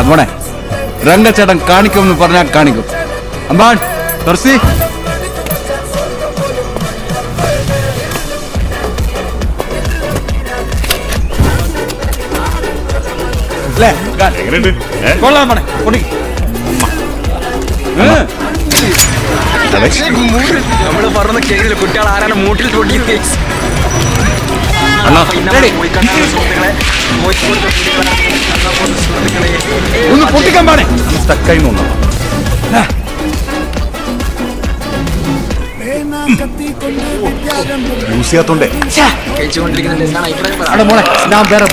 മോനെ രംഗച്ചേട്ടൻ കാണിക്കുമെന്ന് പറഞ്ഞാൽ കാണിക്കും. അമ്പാൻ തുറസി കൊള്ളാം മോനെ പൊടി. നമ്മള് പറഞ്ഞ കേസിൽ കുട്ടികൾ ആരാണ് മൂട്ടിൽ പൊട്ടിയത്? ഒന്ന് പൊട്ടിക്കാൻ പാടേ സ്റ്റക്കായി തോന്നുന്നു. യൂസ് ചെയ്യാത്തോണ്ടേ കഴിച്ചുകൊണ്ടിരിക്കുന്നുണ്ട്. മോളെ ഞാൻ വേറെ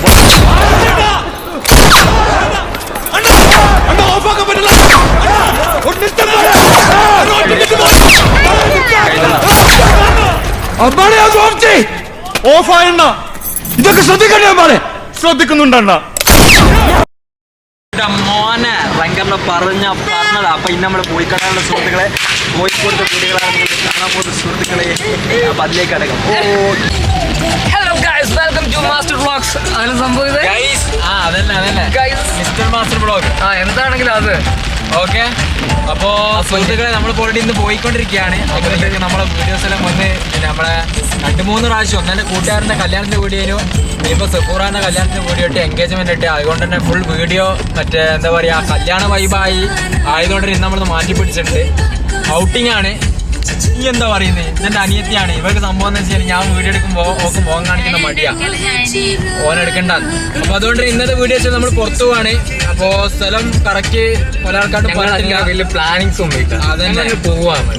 ഓഫായണ്ണ ഇതൊക്കെ ശ്രദ്ധിക്കണ്ടേ അമ്മാനെ? ശ്രദ്ധിക്കുന്നുണ്ടണ്ണ. മോനെ റങ്കറിനെ പറഞ്ഞതാ. അപ്പൊ ഇന്ന് നമ്മള് പോയിക്കടയുള്ള സുഹൃത്തുക്കളെ, കോഴിക്കോടത്തെ കുട്ടികളാണ് കാണാൻ പോകുന്ന സുഹൃത്തുക്കളെ. അപ്പൊ അതിലേക്ക് അടക്കം. Hello guys, welcome to master vlogs. അതിന് സംഭവിച്ചത് അതന്നെ മിസ്റ്റർ മാസ്റ്റർ വ്ളോഗ്. എന്താണെങ്കിലും അത് ഓക്കെ. അപ്പോൾ സുഹൃത്തുക്കളെ നമ്മളിപ്പോൾ ഓൾറെഡി ഇന്ന് പോയിക്കൊണ്ടിരിക്കുകയാണ്. അപ്പോഴത്തേക്ക് നമ്മളെ വീഡിയോസ് എല്ലാം വന്ന് നമ്മളെ 2-3 പ്രാവശ്യം ഒന്നെ കൂട്ടുകാരൻ്റെ കല്യാണത്തിന് വീഡിയോനും ഇപ്പോൾ സെഫൂറാൻ്റെ കല്യാണത്തിന് വീഡിയോ ഇട്ട് എൻഗേജ്മെൻറ്റ് ഇട്ട് അതുകൊണ്ട് തന്നെ ഫുൾ വീഡിയോ മറ്റേ എന്താ പറയുക കല്യാണ വൈബായി ആയതുകൊണ്ട് ഇന്ന് നമ്മളത് മാറ്റി പിടിച്ചിട്ടുണ്ട്. ഔട്ടിംഗ് ആണ്. ഈ എന്താ പറയുന്നത്, ഇതെൻ്റെ അനിയത്തിയാണ്. ഇവർക്ക് സംഭവം എന്ന് വെച്ചാൽ ഞാൻ വീഡിയോ എടുക്കുമ്പോൾ ഓക്ക് മുഖം കാണിക്കുന്ന മടിയാണ്, ഓനെടുക്കണ്ട. അപ്പോൾ അതുകൊണ്ട് ഇന്നത്തെ വീഡിയോസ് നമ്മൾ പുറത്തു പോവാണ്. അപ്പോൾ സ്ഥലം കറക്റ്റ് പല ആൾക്കാരും വലിയ പ്ലാനിങ്സ് ഒന്നും ഇല്ല. അതന്നെ പോവാണ്.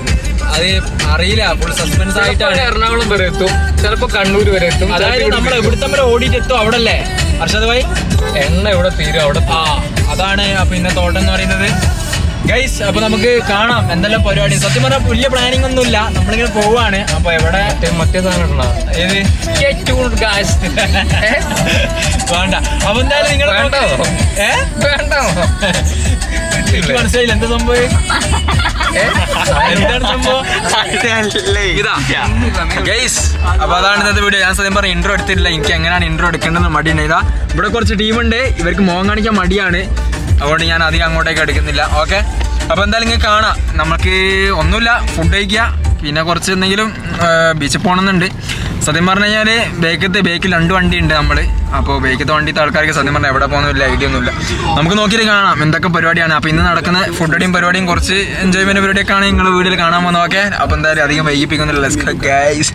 അത് അറിയില്ല, ഫുൾ സസ്പെൻസ് ആയിട്ടാണ്. എറണാകുളം വരെ എത്തും, ചിലപ്പോ കണ്ണൂർ വരെ എത്തും. അതായത് നമ്മൾ ഇവിടുത്തെ വരെ ഓടിയിട്ട് എത്തും. അവിടെ അല്ലേ അർഷദ് ഭായി? എണ്ണ ഇവിടെ തീരും അവിടെ. അതാണ് അപ്പൊ ഇന്നത്തെ ഓട്ടം എന്ന് പറയുന്നത് ഗൈസ്. അപ്പൊ നമുക്ക് കാണാം എന്തെല്ലാം പരിപാടി. സത്യം പറഞ്ഞാൽ വലിയ പ്ലാനിങ് ഒന്നുമില്ല, നമ്മളിങ്ങനെ പോവാണ്. അപ്പൊ എവിടെ മറ്റേ സാധനം ഏത് വേണ്ട. അപ്പൊ എന്തായാലും നിങ്ങൾ വേണ്ടോ? എനിക്ക് മനസ്സിലായില്ല എന്താ സംഭവം, എന്താണ് സംഭവം ഇതാ ഗൈസ്. അപ്പൊ അതാണ് ഇന്നത്തെ വീഡിയോ. ഞാൻ സത്യം പറഞ്ഞ ഇൻട്രോ എടുത്തിട്ടില്ല, എനിക്ക് എങ്ങനെയാണ് ഇൻട്രോ എടുക്കേണ്ടതെന്ന് മടിയുണ്ട്. ഇതാ ഇവിടെ കുറച്ച് ടീമുണ്ട്, ഇവർക്ക് മോൻ കാണിക്കാൻ മടിയാണ്, അതുകൊണ്ട് ഞാൻ അധികം അങ്ങോട്ടേക്ക് എടുക്കുന്നില്ല. ഓക്കെ. അപ്പോൾ എന്തായാലും ഇങ്ങനെ കാണാം. നമുക്ക് ഒന്നുമില്ല, ഫുഡ് കഴിക്കുക, പിന്നെ കുറച്ച് എന്തെങ്കിലും ബീച്ചിൽ പോകണമെന്നുണ്ട്. സത്യം പറഞ്ഞു കഴിഞ്ഞാൽ ബേക്കിൽ 2 വണ്ടി ഉണ്ട് നമ്മൾ. അപ്പോൾ ബേക്കത്തെ വണ്ടിത്തെ ആൾക്കാർക്ക് സത്യം പറഞ്ഞാൽ എവിടെ പോകുന്നില്ല, ഐഡിയ ഒന്നുമില്ല. നമുക്ക് നോക്കിയിട്ട് കാണാം എന്തൊക്കെ പരിപാടിയാണ്. അപ്പോൾ ഇന്ന് നടക്കുന്ന ഫുഡടിയും പരിപാടിയും കുറച്ച് എൻജോയ്മെൻറ്റ് പരിപാടിയൊക്കെ ആണ് നിങ്ങൾ വീട്ടിൽ കാണാൻ പോകുന്നത്. ഓക്കെ. അപ്പോൾ എന്തായാലും അധികം വൈകിപ്പിക്കുന്നില്ല. Let's go guys.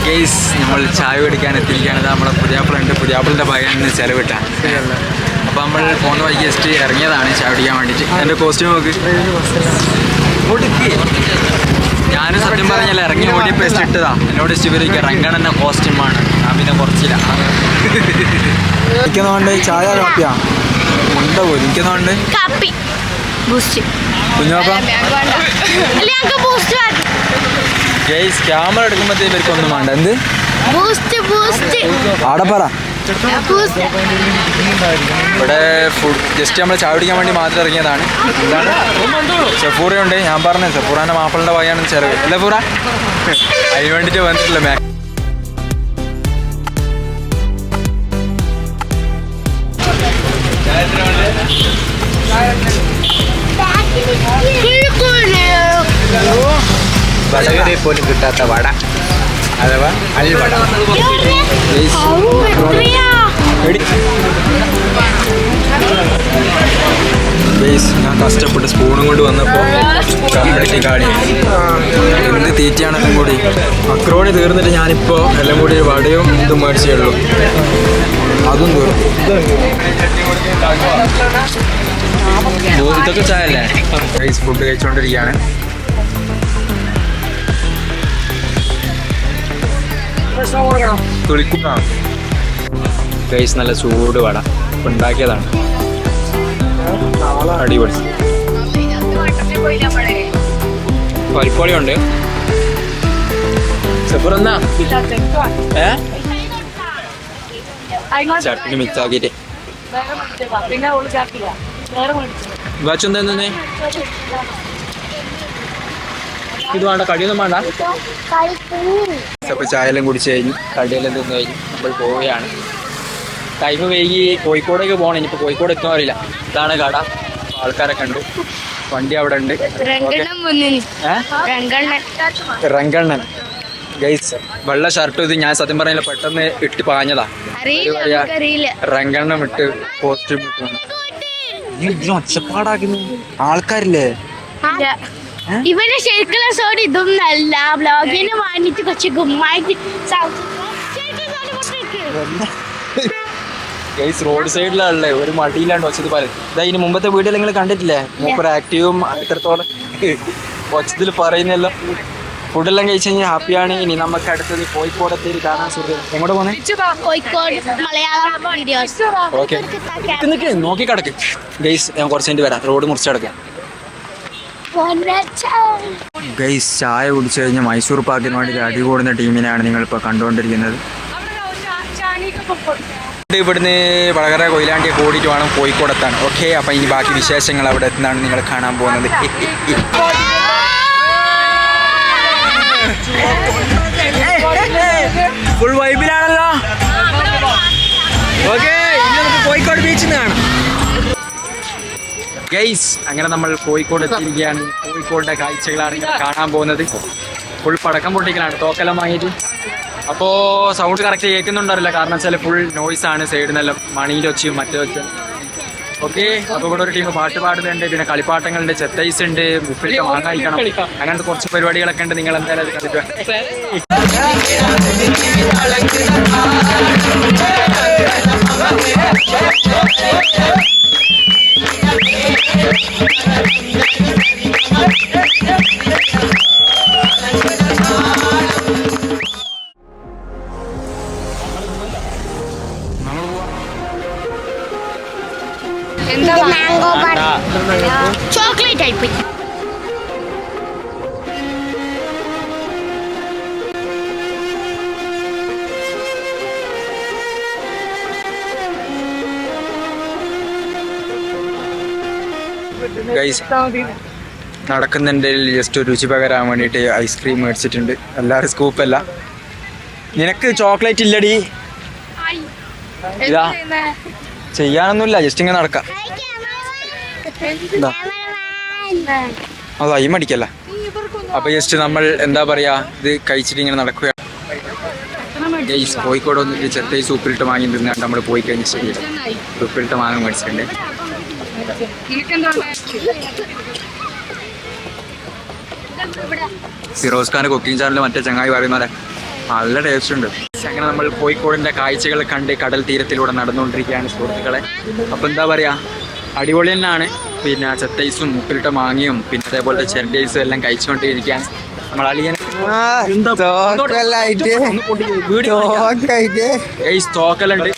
ഗൈസ് നമ്മൾ ചായ കുടിക്കാൻ എത്തിയിരിക്കുകയാണ്. നമ്മളെ പുതിയാപ്പിളുണ്ട്, പുതിയാപ്പിളിൻ്റെ ഭാഗമാണ് ചിലവിട്ടാണ്. അപ്പോൾ നമ്മൾ പോകുന്ന വൈകി ജസ്റ്റ് ഇറങ്ങിയതാണ് ചായ കുടിക്കാൻ വേണ്ടിയിട്ട്. എൻ്റെ കോസ്റ്റ്യൂം നോക്ക്. ഞാനും സത്യം പറഞ്ഞാൽ ഇറങ്ങി ഓടിയപ്പോൾ ജസ്റ്റ് ഇട്ടതാ. എന്നോട് ഇഷ്ടപ്പെടുക റങ്കണൻ്റെ കോസ്റ്റ്യൂമാണ്. ഞാൻ പിന്നെ കുറച്ചില്ല. എനിക്കെന്നുകൊണ്ട് ചായ കാപ്പിയാ ഉണ്ടോ പോലും. എനിക്കെന്നുകൊണ്ട് കുഞ്ഞോക്കാം ഗൈസ്. ക്യാമറ എടുക്കുമ്പോഴത്തേക്ക് ഇവർക്കൊന്നും വേണ്ട. എന്ത് ആടെ പറ. ഇവിടെ ഫുഡ് ജസ്റ്റ് നമ്മൾ ചായ കുടിക്കാൻ വേണ്ടി മാത്രം ഇറങ്ങിയതാണ്. എന്താണ് സെഫൂറയുണ്ട്. ഞാൻ പറഞ്ഞത് സെഫൂറാൻ്റെ മാപ്പിളിൻ്റെ വകയാണ് ചിലവ് അല്ലേ ഫൂറ? അതിന് വേണ്ടിയിട്ട് വന്നിട്ടില്ല. വടകരയിൽ പോലും കിട്ടാത്ത വട അഥവാ അൽവട. ഞാൻ കഷ്ടപ്പെട്ട് സ്പൂണും കൊണ്ട് വന്നപ്പോൾ കംപ്ലീറ്റ് കാടി എന്ത് തീറ്റയാണെന്നും കൂടി. മക്രോണി തീർന്നിട്ട് ഞാനിപ്പോൾ എല്ലാം കൂടി ഒരു വടയും ഇതും മേടിച്ചേ ഉള്ളൂ. അതും തീർന്നു. ഇതൊക്കെ ചായ അല്ലേ? ഫുഡ് കഴിച്ചുകൊണ്ടിരിക്കുകയാണ്. തുളിക്കുക ഗൈസ് നല്ല ചൂട് വട ഉണ്ടാക്കിയതാണ്. അടിപൊളി. പരിപ്പോളി ഉണ്ട്. സെപ്പറെന്നാ ചട്നി മിക്സ് ആക്കിയിട്ട് വച്ചെന്തേ ഇത് വേണ്ട, കടിയൊന്നും വേണ്ട. അപ്പോൾ ചായയെല്ലാം കുടിച്ച് കഴിഞ്ഞു, കടിയെല്ലാം തിന്നു കഴിഞ്ഞു, നമ്മൾ പോവുകയാണ്. ടൈം വൈകി കോഴിക്കോടേക്ക് പോകണം. ഇനിയിപ്പോൾ കോഴിക്കോട് എത്തുന്ന അറിയില്ല. ഇതാണ് കട, ആൾക്കാരൊക്കെ ഉണ്ട്, വണ്ടി അവിടെ ഉണ്ട്. റങ്കണ്ണൻ ഗൈസ്, വെള്ള ഷർട്ട്. ഇത് ഞാൻ സത്യം പറഞ്ഞില്ല, പെട്ടെന്ന് ഇട്ട് പാഞ്ഞതാ. റങ്കണ്ണൻ ഇട്ട് കോസ്റ്റ്യൂം ഇട്ട് ഒച്ചപ്പാടാക്കുന്നു ആൾക്കാരില്ലേ. ഇവന്റെ ശരിക്കുള്ള സോഡ് ഇതൊന്നല്ല, ബ്ലോഗിന് വാങ്ങിട്ട് കുറച്ച് ഗുമ്മായിട്ട് ഗൈസ് റോഡ് സൈഡിലാണല്ലേ, ഒരു മടിയിലാണ്ട് ഒച്ചത് പറയും. ഇതാ ഇതിന് മുമ്പത്തെ വീഡിയോ നിങ്ങൾ കണ്ടിട്ടില്ലേ, മൂപ്പർ ആക്റ്റീവും എത്രത്തോളം ഒച്ചത്തിൽ പറയുന്നല്ലോ. ഫുഡെല്ലാം കഴിച്ച് കഴിഞ്ഞാൽ ഹാപ്പിയാണ്. ഇനി നമുക്ക് അടുത്തത് കോഴിക്കോടത്തേക്ക് കാണാൻ സുഹൃത്തുക്കൾ. എങ്ങോട്ട് പോന്നെ? കോഴിക്കോട് മലയാളം വീഡിയോസ്. ഓക്കെ നോക്കി കിടക്ക് ഗൈസ്, ഞാൻ കുറച്ച് കഴിഞ്ഞ് വരാം. റോഡ് മുറിച്ച് കിടക്കാം ഗൈസ്. ചായ കുടിച്ചു കഴിഞ്ഞാൽ മൈസൂർ പാക്കിന് വേണ്ടി അടി കൂടുന്ന ടീമിനെയാണ് നിങ്ങളിപ്പോൾ കണ്ടുകൊണ്ടിരിക്കുന്നത്. ഇവിടുന്ന് വടകര കൊയിലാണ്ടിയൊക്കെ ഓടിയിട്ട് വേണം കോഴിക്കോടെത്താൻ. ഓക്കെ, അപ്പം ഇനി ബാക്കി വിശേഷങ്ങൾ അവിടെ എത്തുന്നതാണ് നിങ്ങൾ കാണാൻ പോകുന്നത്. ഫുൾ വൈബിലാണല്ലോ. ഓക്കെ, ഇനി നമുക്ക് കോഴിക്കോട് ബീച്ചിൽ നിന്ന് കാണാം ഗൈസ്. അങ്ങനെ നമ്മൾ കോഴിക്കോട് എത്തിയിരിക്കുകയാണ്. കോഴിക്കോടിന്റെ കാഴ്ചകളാണ് കാണാൻ പോകുന്നത്. ഫുൾ പടക്കം പൊട്ടിക്കലാണ്, തോക്കെല്ലാം വാങ്ങിയിട്ട്. അപ്പോൾ സൗണ്ട് കറക്റ്റ് കേൾക്കുന്നുണ്ടറിയില്ല, കാരണം വെച്ചാൽ ഫുൾ നോയ്സാണ് സൈഡിൽ നിന്നെല്ലാം, മണീൻ്റെ ഒച്ചയും മറ്റേ ഒച്ച. ഓക്കെ, അപ്പോൾ ഇവിടെ ഒരു ടീം പാട്ട് പാടുന്നുണ്ട്, പിന്നെ കളിപ്പാട്ടങ്ങളുണ്ട്, ചെത്തൈസ് ഉണ്ട്, മുപ്പിലിട്ട് മാങ്ങ കഴിക്കണം, അങ്ങനത്തെ കുറച്ച് പരിപാടികളൊക്കെ ഉണ്ട്. നിങ്ങൾ എന്തായാലും അത് കണ്ടിട്ട് ചോക്ലേറ്റ് ആയിപ്പോയി. ഗൈസ് നടക്കുന്നുണ്ട്. ജസ്റ്റ് രുചി പകരാൻ വേണ്ടിയിട്ട് ഐസ്ക്രീം മേടിച്ചിട്ടുണ്ട്. എല്ലാവരും സ്കൂപ്പല്ല. നിനക്ക് ചോക്ലേറ്റ് ഇല്ലടി. ഇതാ ചെയ്യാനൊന്നുമില്ല, ജസ്റ്റ് ഇങ്ങനെ നടക്കാം. അത് അയിമ അടിക്കല്ല. അപ്പൊ ജസ്റ്റ് നമ്മൾ എന്താ പറയാ, ഇത് കഴിച്ചിട്ട് ഇങ്ങനെ നടക്കുകയാണ്. കോഴിക്കോട് വന്നിട്ട് ചെത്തൈസ് ഉപ്പിലിട്ട് വാങ്ങി തിന്നാണ്ട് നമ്മൾ പോയി കഴിഞ്ഞ ശരി ഉപ്പിലിട്ട് മാങ്ങ മേടിച്ചിട്ടുണ്ട്. ഫിറോസ് ഖാന്റെ കുക്കിംഗ് ചാനൽ മറ്റേ ചങ്ങായി പറയുന്ന നല്ല ടേസ്റ്റ് ഉണ്ട്. അങ്ങനെ നമ്മൾ കോഴിക്കോടിന്റെ കാഴ്ചകൾ കണ്ട് കടൽ തീരത്തിലൂടെ നടന്നുകൊണ്ടിരിക്കുകയാണ് സുഹൃത്തുക്കളെ. അപ്പൊ എന്താ പറയാ, അടിപൊളി തന്നെയാണ്. പിന്നെ ചെത്തൈസും ഉപ്പിലിട്ട മാങ്ങയും പിന്നെ അതേപോലത്തെ ചെറിയസും എല്ലാം കഴിച്ചുകൊണ്ടിരിക്കുകയാണ് നമ്മൾ. അളിയൻ തോക്കലുണ്ട്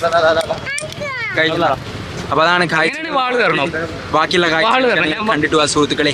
കഴിഞ്ഞ. അപ്പൊ അതാണ് ബാക്കിയുള്ള കാഴ്ച കണ്ടിട്ട് ആ സുഹൃത്തുക്കളെ.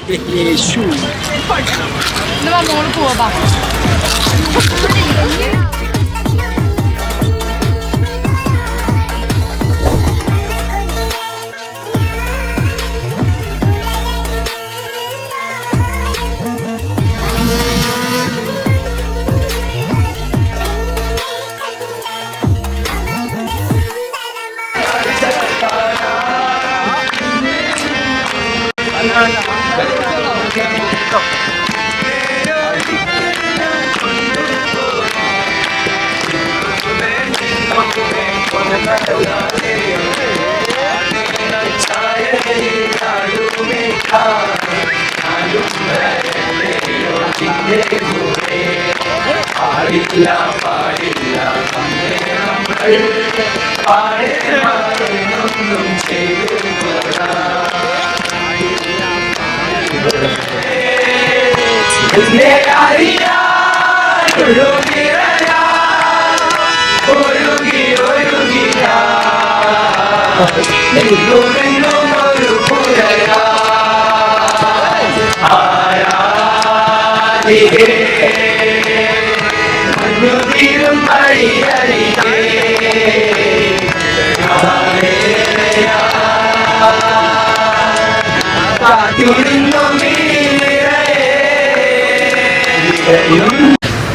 Orugi, orugi, orugi,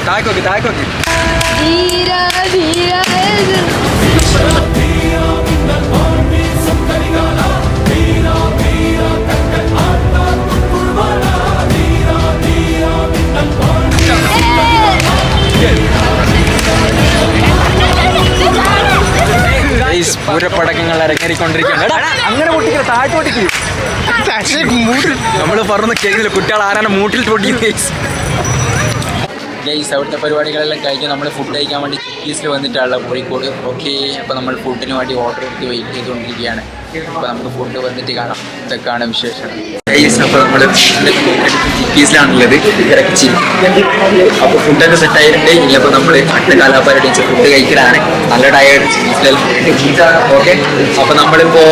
താഴേക്ക് താഴേക്ക് പൂരപ്പടക്കങ്ങൾ ഇറങ്ങിക്കൊണ്ടിരിക്കുകയാണ്. അങ്ങനെ പൊട്ടിക്കില്ല, താഴ്ത്തു പൊട്ടിക്ക്. നമ്മള് പറഞ്ഞു കേൾക്കുന്നില്ല, കുട്ടികൾ ആരാണ് മൂട്ടിൽ പൊട്ടിക്കും. ഗൈസ് അവിടുത്തെ പരിപാടികളെല്ലാം കഴിഞ്ഞ് നമ്മൾ ഫുഡ് കഴിക്കാൻ വേണ്ടി ചിക്കീസിൽ വന്നിട്ടുള്ള കോഴിക്കോട്. ഓക്കെ, അപ്പോൾ നമ്മൾ ഫുഡിന് വേണ്ടി ഓർഡർ എടുത്ത് വെയിറ്റ് ചെയ്തുകൊണ്ടിരിക്കുകയാണ്. അപ്പോൾ നമുക്ക് ഫുഡ് വന്നിട്ട് കാണാം, ഇതൊക്കെയാണ് വിശേഷം. ഗൈസ് അപ്പോൾ നമ്മൾ ചിക്കീസിലാണുള്ളത്, ഇറച്ചി. അപ്പോൾ ഫുഡൊക്കെ സെറ്റ് ആയിട്ടുണ്ട്. ഇനി അപ്പോൾ നമ്മൾ അടുത്ത കാലാപാരടി ഫുഡ് കഴിക്കലാണ്. നല്ല ടയേർഡ് ഓക്കെ. അപ്പോൾ നമ്മളിപ്പോൾ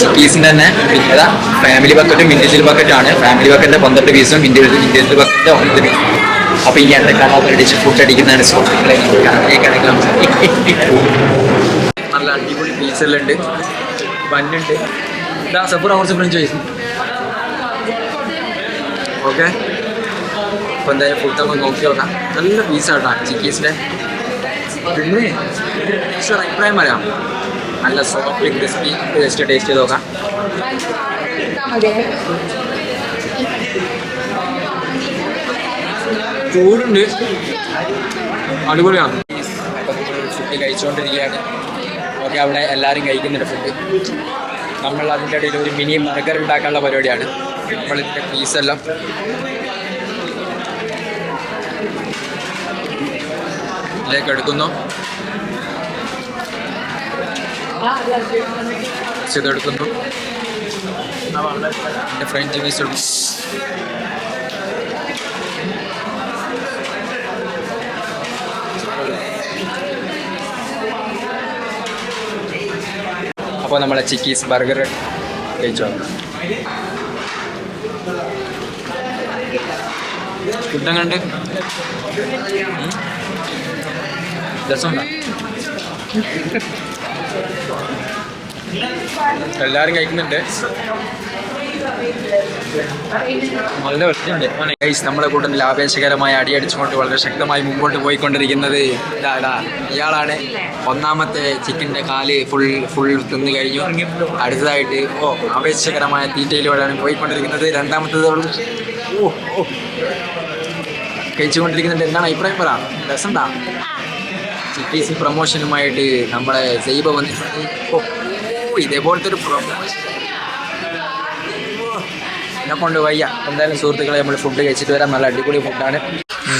ചിക്കീസിൻ്റെ തന്നെ പിന്നെ ഫാമിലി ബക്കറ്റും ഇൻഡിവിജ്വൽ ബക്കറ്റാണ്. ഫാമിലി ബക്കറ്റിൻ്റെ 12 പീസും ഇൻഡിവിജ്വൽ ബക്കറ്റിൻ്റെ 9 പീസും. അപ്പൊ ഈ അടുത്ത കാലാപരിച്ച് ഫുഡ് അടിക്കുന്നതാണ് സുഹൃത്തുക്കളെ. നല്ല അടിപൊളി പീസെല്ലാം ഉണ്ട്, ബന്നുണ്ട്. ഇതാ സപ്പൂറ കുറച്ച് ഫ്രഞ്ച് ഫ്രൈസ്. ഓക്കെ, അപ്പൊ എന്തായാലും ഫുഡ് നമുക്ക് നോക്കി നോക്കാം. നല്ല പീസാട്ടാ ചിക്കീസിന്റെ. പിന്നെ അഭിപ്രായം പറയാം, നല്ല സോഫ്റ്റ് ക്രിസ്പി. ജസ്റ്റ് ടേസ്റ്റ് ചെയ്ത് നോക്കാം. ചൂടുണ്ട്, അടിപൊളിയാണ്. ഫുഡ് കഴിച്ചുകൊണ്ടിരിക്കുകയാണ്. ഓക്കെ, അവിടെ എല്ലാവരും കഴിക്കുന്നുണ്ട് ഫുഡ്. നമ്മൾ അതിൻ്റെ ഇടയിൽ ഒരു മിനി ബർഗർ ഉണ്ടാക്കാനുള്ള പരിപാടിയാണ്. നമ്മളിതിൻ്റെ പീസെല്ലാം ഇതിലേക്ക് എടുക്കുന്നു. ഇതെടുക്കുന്നു, എൻ്റെ ഫ്രഞ്ച് പീസ് എടുക്കും. അപ്പോൾ നമ്മളെ ചിക്കീസ് ബർഗർ കഴിച്ചോ. ഫുഡും കണ്ട് രസമുണ്ടോ? എല്ലാവരും കഴിക്കുന്നുണ്ട്, നല്ല വൃത്തിയുണ്ട്. നമ്മളെ കൂട്ടത്തിൽ ആവേശകരമായ അടിയടിച്ചുകൊണ്ട് വളരെ ശക്തമായി മുമ്പോട്ട് പോയിക്കൊണ്ടിരിക്കുന്നത് ഇയാളാണ്. ഒന്നാമത്തെ ചിക്കൻ്റെ കാല് ഫുൾ തിന്നു കഴിഞ്ഞു. അടുത്തതായിട്ട് ആവേശകരമായ തീറ്റയിലൂടെയാണ് പോയിക്കൊണ്ടിരിക്കുന്നത്. രണ്ടാമത്തേത് കഴിച്ചുകൊണ്ടിരിക്കുന്നുണ്ട്. എന്താണ് അഭിപ്രായം പറ? രസമുണ്ടാ? ചിക്കീസ് പ്രൊമോഷനുമായിട്ട് നമ്മളെ സൈബ വന്നിട്ടുണ്ട്. ഇതേപോലത്തെ ഒരു പ്രൊമോഷൻ എന്നെ കൊണ്ട് വയ്യ. എന്തായാലും സുഹൃത്തുക്കളെ, നമ്മൾ ഫുഡ് കഴിച്ചിട്ട് വരാം. നല്ല അടിപൊളി ഫുഡാണ്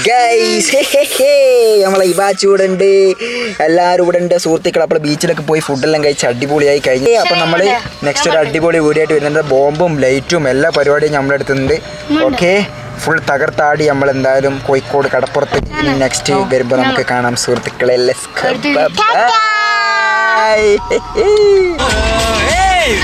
ഗൈസ്. നമ്മളെ ഇവാച്ച് ഇവിടെ ഉണ്ട്, എല്ലാവരും ഇവിടെ ഉണ്ട് സുഹൃത്തുക്കൾ. അപ്പോൾ ബീച്ചിലൊക്കെ പോയി ഫുഡെല്ലാം കഴിച്ച് അടിപൊളിയായി കഴിഞ്ഞു. അപ്പം നമ്മൾ നെക്സ്റ്റ് ഒരു അടിപൊളി വീഡിയോ ആയിട്ട് വരുന്നുണ്ട്. ബോംബും ലൈറ്റും എല്ലാ പരിപാടിയും നമ്മളെടുത്തുന്നുണ്ട്. ഓക്കെ, ഫുൾ തകർത്താടി നമ്മൾ എന്തായാലും കോഴിക്കോട് കടപ്പുറത്ത് നെക്സ്റ്റ് വരുമ്പോൾ നമുക്ക് കാണാം സുഹൃത്തുക്കളെ. Let's go, bye. Hey!